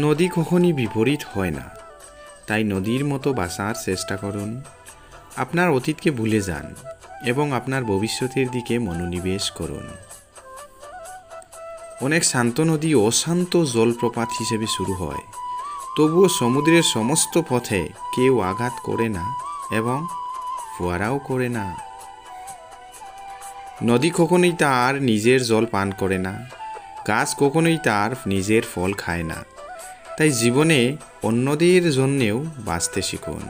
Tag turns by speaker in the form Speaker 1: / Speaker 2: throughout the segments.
Speaker 1: নদী কখনই বিপরীত হয় না, তাই নদীর মতো বাঁচার চেষ্টা করুন। আপনার অতীতকে ভুলে যান এবং আপনার ভবিষ্যতের দিকে মনোনিবেশ করুন। অনেক শান্ত নদী অশান্ত জলপ্রপাত হিসেবে শুরু হয়, তবুও সমুদ্রের সমস্ত পথে কেউ আঘাত করে না এবং ফোয়ারাও করে না। নদী কখনোই তার নিজের জল পান করে না, গাছ কখনোই তার নিজের ফল খায় না। তাই জীবনে অন্যদের জন্যেও বাঁচতে শিখুন।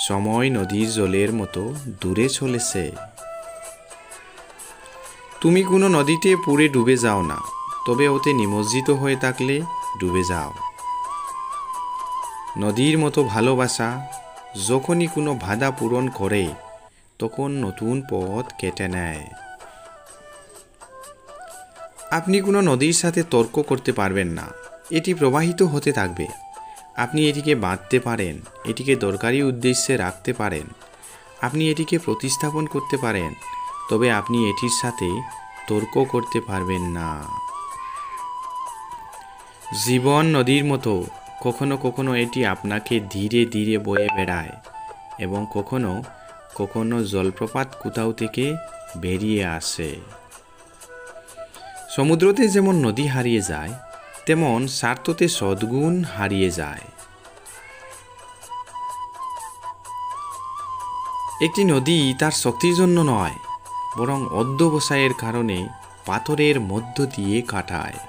Speaker 1: সময় নদীর জলের মতো দূরে চলেছে। তুমি কোনো নদীতে পুড়ে ডুবে যাও না, তবে ওতে নিমজ্জিত হয়ে থাকলে ডুবে যাও। নদীর মতো ভালোবাসা যখনই কোনো বাধা পূরণ করে, তখন নতুন পথ কেটে নেয়। আপনি কোনো নদীর সাথে তর্ক করতে পারবেন না, এটি প্রবাহিত হতে থাকবে। আপনি এটিকে বাঁধতে পারেন, এটিকে দরকারি উদ্দেশ্যে রাখতে পারেন, আপনি এটিকে প্রতিস্থাপন করতে পারেন, তবে আপনি এটির সাথে তর্ক করতে পারবেন না। জীবন নদীর মতো, কখনো কখনো এটি আপনাকে ধীরে ধীরে বয়ে বেড়ায় এবং কখনো কখনো জলপ্রপাত কোথাও থেকে বেরিয়ে আসে। সমুদ্রতে যেমন নদী হারিয়ে যায়, তেমন স্বার্থতে সদ্গুণ হারিয়ে যায়। একটি নদী তার শক্তির জন্য নয়, বরং অধ্যবসায়ের কারণে পাথরের মধ্য দিয়ে কাটায়।